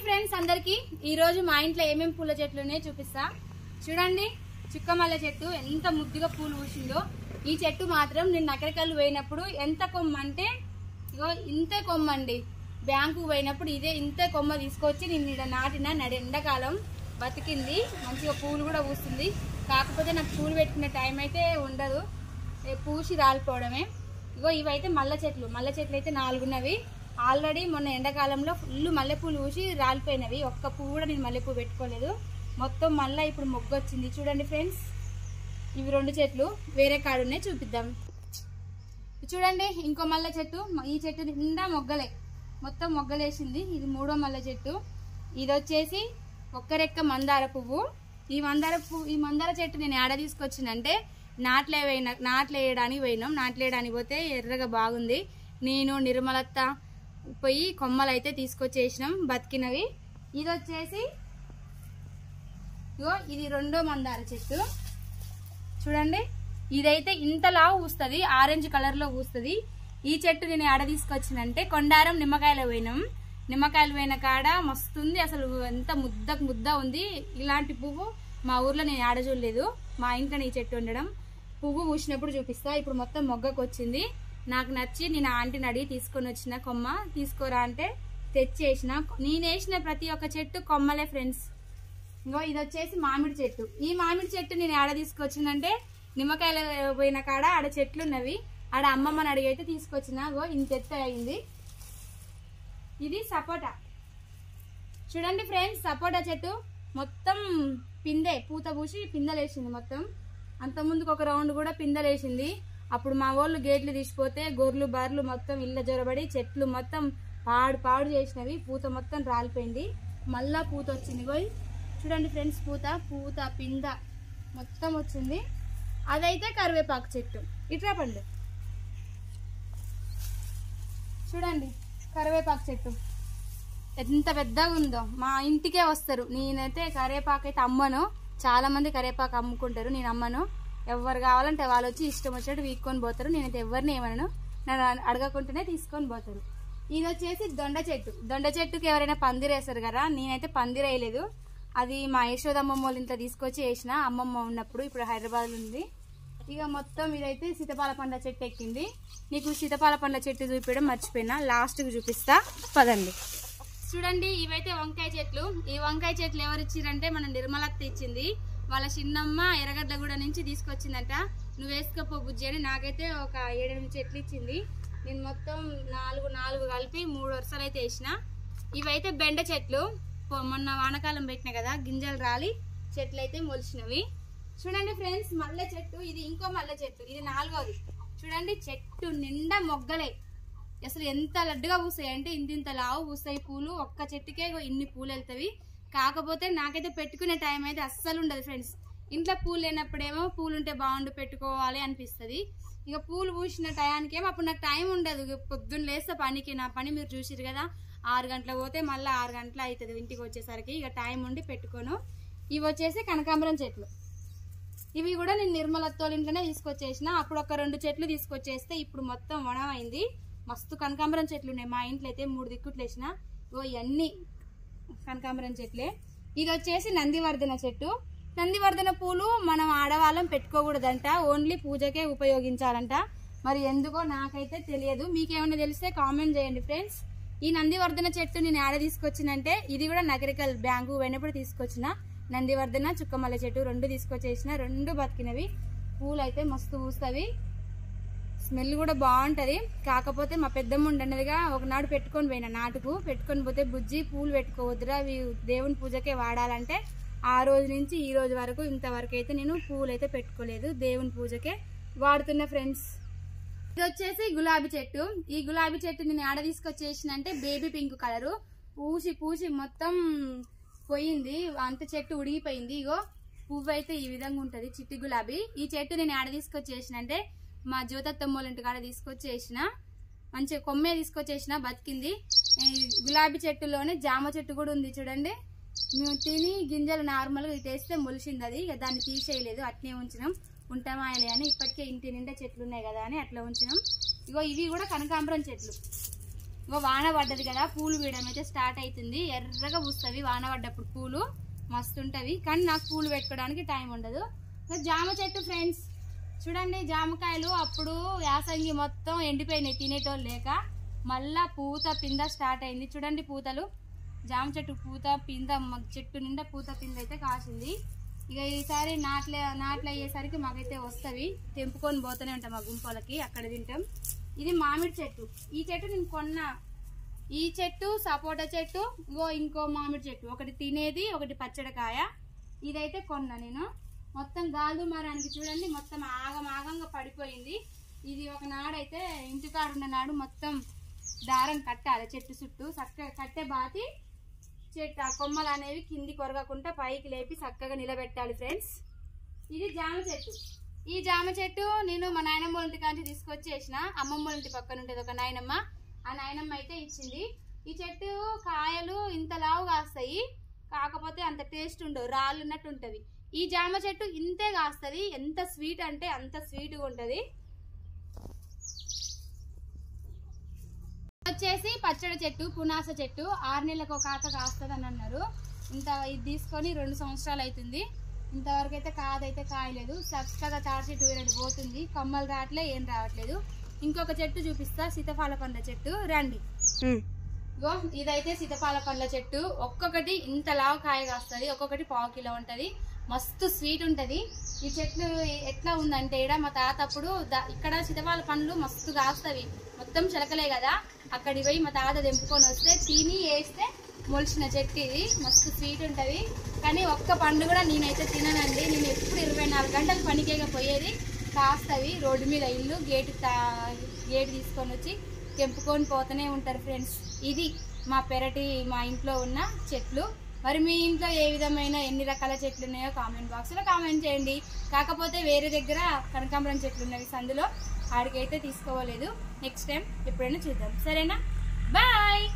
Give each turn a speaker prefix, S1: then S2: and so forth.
S1: Friends అందరికి ఈ రోజు మా ఇంట్లో ఏమేం పూల చెట్లు ఉన్నాయో చూపిస్తా. చూడండి, చుక్కమల్లె చెట్టు ఎంత ముద్దుగా పూలు పూసిందో. ఈ చెట్టు మాత్రం నేను నకరికల్లు పోయినప్పుడు ఎంత కొమ్మ అంటే ఇగో ఇంతే కొమ్మ అండి. బ్యాంకు పోయినప్పుడు ఇదే ఇంతే కొమ్మ తీసుకొచ్చి నేను ఇక్కడ నాటిన ఎండాకాలం బతికింది. మంచిగా పూలు కూడా పూస్తుంది. కాకపోతే నాకు పూలు పెట్టుకునే టైం అయితే ఉండదు, పూసి రాలిపోవడమే. ఇగో ఇవైతే మల్లె చెట్లు అయితే 4 ఉన్నవి. ఆల్రెడీ మొన్న ఎండాకాలంలో ఫుల్ మల్లెపూలు పూసి రాలిపోయినవి. ఒక్క పువ్వు కూడా నేను మల్లెపూ పెట్టుకోలేదు. మొత్తం మళ్ళీ ఇప్పుడు మొగ్గ వచ్చింది. చూడండి ఫ్రెండ్స్, ఇవి 2 చెట్లు వేరే కాడున్నాయి, చూపిద్దాం. చూడండి, ఇంకో మల్లె చెట్టు. ఈ చెట్టు నిండా మొగ్గలే, మొత్తం మొగ్గలేసింది. ఇది 3వ మల్లె చెట్టు. ఇది వచ్చేసి ఒక్క రెక్క మందార పువ్వు. ఈ మందార చెట్టు నేను ఏడ తీసుకొచ్చిందంటే నాట్లేయడానికి పోయినాం. నాట్లేయడానికి పోతే ఎర్రగా బాగుంది. నేను నిర్మలత్త పోయి కొమ్మలు అయితే తీసుకొచ్చేసినాం బతికినవి. ఇది వచ్చేసి ఇది 2వ మందార చెట్టు. చూడండి, ఇదైతే ఇంతలా పూస్తుంది, ఆరెంజ్ కలర్ లో పూస్తుంది. ఈ చెట్టు నేను ఆడ తీసుకొచ్చినంటే కొండారం నిమ్మకాయలు పోయిన కాడ మస్తుంది. అసలు ఎంత ముద్ద ఉంది. ఇలాంటి పువ్వు మా ఊర్లో నేను ఆడ చూడలేదు. మా ఇంట్లో ఈ చెట్టు ఉండడం. పువ్వు పూసినప్పుడు చూపిస్తా. ఇప్పుడు మొత్తం మొగ్గకు వచ్చింది. నాకు నచ్చి నేను ఆంటీని అడిగి తీసుకొని వచ్చిన కొమ్మ. తీసుకోరా అంటే తెచ్చేసిన. నేను వేసిన ప్రతి ఒక్క చెట్టు కొమ్మలే ఫ్రెండ్స్. ఇంకో ఇది వచ్చేసి మామిడి చెట్టు. ఈ మామిడి చెట్టు నేను ఆడ తీసుకొచ్చిందంటే నిమ్మకాయలు పోయిన కాడ ఆడ చెట్లు ఉన్నవి. ఆడ అమ్మమ్మని అడిగి అయితే తీసుకొచ్చిన. ఇంత ఎత్తు అయింది. ఇది సపోటా. చూడండి ఫ్రెండ్స్, సపోటా చెట్టు మొత్తం పూత పూసి పిందెలేసింది మొత్తం. అంత ముందుకు ఒక రౌండ్ కూడా పిందెలేసింది. అప్పుడు మా వాళ్ళు గేట్లు తీసిపోతే గొర్రెలు బర్రెలు మొత్తం ఇళ్ళ జొరబడి చెట్లు మొత్తం పాడు చేసినవి. పూత మొత్తం రాలిపోయింది. మళ్ళా పూత వచ్చింది. చూడండి ఫ్రెండ్స్, పూత పింద మొత్తం వచ్చింది. అదైతే కరివేపాకు చెట్టు. ఇట్లా పండు. చూడండి, కరివేపాకు చెట్టు ఎంత పెద్దగా ఉందో. మా ఇంటికే వస్తారు. నేనైతే కరివేపాకు అయితే అమ్మను. చాలా మంది కరివేపాకు అమ్ముకుంటారు, నేను అమ్మను. ఎవరు కావాలంటే వాళ్ళు వచ్చి ఇష్టం వచ్చినట్టు వీక్కొని పోతారు. నేనైతే ఎవరిని ఏమనను, నన్ను అడగకుండానే తీసుకొని పోతారు. ఇది వచ్చేసి దొండ చెట్టుకి ఎవరైనా పందిరేస్తారు కదా. నేనైతే పందిరేయలేదు. అది మా యశోదమ్మమ్మ వాళ్ళ ఇంట్లో తీసుకొచ్చి వేసిన అమ్మమ్మ ఉన్నప్పుడు. ఇప్పుడు హైదరాబాద్లో ఉంది. ఇక మొత్తం ఇదైతే సీతపాల పండ్ల చెట్టు ఎక్కింది. నీకు సీతపాల పండ్ల చెట్టు చూపించడం మర్చిపోయినా, లాస్ట్కి చూపిస్తా పదండి. చూడండి, ఇవైతే వంకాయ చెట్లు. ఈ వంకాయ చెట్లు ఎవరు ఇచ్చిరంటే మన నిర్మలత్త ఇచ్చింది. వాళ్ళ చిన్నమ్మ ఎర్రగడ్డగూడ నుంచి తీసుకొచ్చిందంట. నువ్వు వేసుకోపో బుజ్జి అని. నాకైతే ఒక 7-8 చెట్లు ఇచ్చింది. నేను మొత్తం 4 కలిపి 3 వరుసలు అయితే వేసిన. ఇవైతే బెండ చెట్లు. మొన్న వానకాలం పెట్టిన కదా, గింజలు రాలి చెట్లు అయితే మొలిచినవి. చూడండి ఫ్రెండ్స్, మల్లె చెట్టు. ఇది ఇంకో మల్లె చెట్టు. ఇది 4వది. చూడండి, చెట్టు నిండా మొగ్గలే. అసలు ఎంత లడ్డుగా పూస్తాయి అంటే ఇంత లావు పూస్తాయి పూలు. ఒక్క చెట్టుకే ఇన్ని పూలు వెళ్తాయి. కాకపోతే నాకైతే పెట్టుకునే టైం అయితే అస్సలు ఉండదు ఫ్రెండ్స్. ఇంట్లో పూలు లేనప్పుడేమో పూలు ఉంటే బాగుండు పెట్టుకోవాలి అనిపిస్తుంది. ఇక పూలు పూసిన టయానికేమో అప్పుడు నాకు టైం ఉండదు. పొద్దున్న లేస్తే పనికి, నా పని మీరు చూసిరు కదా. 6 గంటలకు పోతే మళ్ళీ 6 గంటలు అవుతుంది ఇంటికి వచ్చేసరికి. ఇక టైం ఉండి పెట్టుకోను. ఇవి వచ్చేసి కనకాంబరం చెట్లు. ఇవి కూడా నేను నిర్మలత్తోళ్ళ ఇంట్లోనే తీసుకొచ్చేసిన. అప్పుడు ఒక 2 చెట్లు తీసుకొచ్చేస్తే ఇప్పుడు మొత్తం వనమైంది. మస్తు కనకాంబరం చెట్లు ఉన్నాయి మా ఇంట్లో అయితే. 3 దిక్కుట్లు వేసిన. ఇవన్నీ కనకాంబరం చెట్లే. ఇది వచ్చేసి నందివర్ధన చెట్టు. నందివర్ధన పూలు మనం ఆడవాళ్ళం పెట్టుకోకూడదంట, ఓన్లీ పూజకే ఉపయోగించాలంట. మరి ఎందుకో నాకైతే తెలియదు. మీకేమైనా తెలిస్తే కామెంట్ చేయండి ఫ్రెండ్స్. ఈ నందివర్ధన చెట్టు నేను ఆడ తీసుకొచ్చినంటే ఇది కూడా నగరికల్ బ్యాంకు పోయినప్పుడు తీసుకొచ్చిన. నందివర్ధన చుక్కమల్లె చెట్టు 2 తీసుకొచ్చేసిన. 2 బతికినవి. పూలు అయితే మస్తు పూస్తవి. స్మెల్ కూడా బాగుంటది. కాకపోతే మా పెద్దమ్మ ఉండన్నదిగా ఒకనాడు పెట్టుకొని పోయినా, నాటుకు పెట్టుకొని పోతే బుజ్జి పూలు పెట్టుకోవద్దురా, అవి దేవుని పూజకే వాడాలంటే ఆ రోజు నుంచి ఈ రోజు వరకు ఇంతవరకు అయితే నేను పూలు అయితే పెట్టుకోలేదు. దేవుని పూజకే వాడుతున్న ఫ్రెండ్స్. ఇది వచ్చేసి గులాబీ చెట్టు. ఈ గులాబీ చెట్టు నేను ఆడ తీసుకొచ్చేసినంటే బేబీ పింక్ కలరు. పూసి మొత్తం పోయింది. అంత చెట్టు ఉడిగిపోయింది. ఇగో పువ్వు అయితే ఈ విధంగా ఉంటది, చిట్టి గులాబీ. ఈ చెట్టు నేను ఆడ తీసుకొచ్చేసినంటే మా జ్యోతత్తమ్మోళ్ళ ఇంటికాడ తీసుకొచ్చేసిన. మంచిగా కొమ్మే తీసుకొచ్చేసిన, బతికింది. గులాబీ చెట్టులోనే జామ చెట్టు కూడా ఉంది. చూడండి, మేము తిని గింజలు నార్మల్గా ఇటు వేస్తే మొలిసింది. అది ఇక దాన్ని తీసేయలేదు, అట్నే ఉంచినాం. ఉంటామాయలే అని. ఇప్పటికే ఇంటి నిండా చెట్లు ఉన్నాయి కదా అని అట్లా ఉంచినాం. ఇగో ఇవి కూడా కనకాంబరం చెట్లు. ఇంకో వాన పడ్డది కదా, పూలు వేయడం అయితే స్టార్ట్ అవుతుంది. ఎర్రగా పూస్తుంది వాన పడ్డప్పుడు, పూలు మస్తు ఉంటవి. కానీ నాకు పూలు పెట్టుకోవడానికి టైం ఉండదు. జామ చెట్టు ఫ్రెండ్స్ చూడండి, జామకాయలు అప్పుడు యాసంగి మొత్తం ఎండిపోయినాయి తినేటోళ్ళు లేక, మళ్ళా పూత పింద స్టార్ట్ అయింది. చూడండి పూతలు, జామ చెట్టు పూత పింద, చెట్టు నిండా పూత పింద అయితే కాసింది. ఇక ఈసారి నాట్లు అయ్యేసరికి మాకైతే వస్తవి, తెంపుకొని పోతూనే ఉంటాం మా గుంపలకి, అక్కడ తింటాం. ఇది మామిడి చెట్టు. ఈ చెట్టు నేను కొన్నా. ఈ చెట్టు సపోటా చెట్టు, ఇంకో మామిడి చెట్టు, ఒకటి తినేది, ఒకటి పచ్చడికాయ. ఇదైతే కొన్నా నేను. మొత్తం గాలి దుమారానికి చూడండి మొత్తం ఆగంగా పడిపోయింది. ఇది ఒక నాడైతే ఇంటికాడ ఉన్న నాడు మొత్తం దారం కట్టాలి చెట్టు చుట్టూ, చక్కగా కట్టే బాతి చెట్టు ఆ కొమ్మలు అనేవి కింది కొరగకుండా పైకి లేపి చక్కగా నిలబెట్టాలి ఫ్రెండ్స్. ఇది జామ చెట్టు. ఈ జామ చెట్టు నేను మా నాయనమ్మ ఇంటి కాంచి తీసుకొచ్చేసిన. అమ్మమ్మ ఇంటి పక్కన ఉంటుంది ఒక నాయనమ్మ, ఆ నాయనమ్మ అయితే ఇచ్చింది. ఈ చెట్టు కాయలు ఇంత లావు కాస్తాయి, కాకపోతే అంత టేస్ట్ ఉండవు, రాళ్ళు ఉన్నట్టు ఉంటవి. ఈ జామ చెట్టు ఇంతే కాస్తుంది. ఎంత స్వీట్ అంటే అంత స్వీట్గా ఉంటది. వచ్చేసి పచ్చడి చెట్టు, పునాస చెట్టు. 6 నెలలకు ఒక కాత కాస్తుంది అని అన్నారు. ఇది తీసుకొని 2 సంవత్సరాలు అవుతుంది. ఇంతవరకు అయితే కాదైతే కాయలేదు. చక్కగా తాడి చెట్టు వేరే పోతుంది, కొమ్మలు రావట్లే, ఏం రావట్లేదు. ఇంకొక చెట్టు చూపిస్తా, సీతాఫల పండ్ల చెట్టు. రండి, ఇదైతే సీతాఫల పండ్ల చెట్టు. ఒక్కొక్కటి ఇంత లావు కాయ కాస్తుంది, ఒక్కొక్కటి 1/4 కిలో ఉంటది. మస్తు స్వీట్ ఉంటది. ఈ చెట్లు ఎట్లా ఉందంటే ఇక్కడ మా తాత అప్పుడు ఇక్కడ సీతాఫల పండ్లు మస్తు కాస్తవి, మొత్తం చిలకలే కదా, అక్కడికి పోయి మా తాత తెంపుకొని వస్తే తిని వేస్తే మొలిచిన చెట్టు ఇది. మస్తు స్వీట్ ఉంటది. కానీ ఒక్క పండు కూడా నేనైతే తిననండి. నేను ఎప్పుడు 24 గంటలు పనికేగా పోయేది. కాస్తవి రోడ్డు మీద ఇల్లు గేటు తీసుకొని వచ్చి తెంపుకొని పోతూనే ఉంటారు ఫ్రెండ్స్. ఇది మా పెరటి, మా ఇంట్లో ఉన్న చెట్లు. మరి మీ ఇంట్లో ఏ విధమైన ఎన్ని రకాల చెట్లు ఉన్నాయో కామెంట్ బాక్స్లో కామెంట్ చేయండి. కాకపోతే వేరే దగ్గర కనకాంబరం చెట్లు ఉన్నవి సందులో, ఆడికైతే తీసుకోవలేదు. నెక్స్ట్ టైం ఎప్పుడైనా చూద్దాం, సరేనా? బాయ్.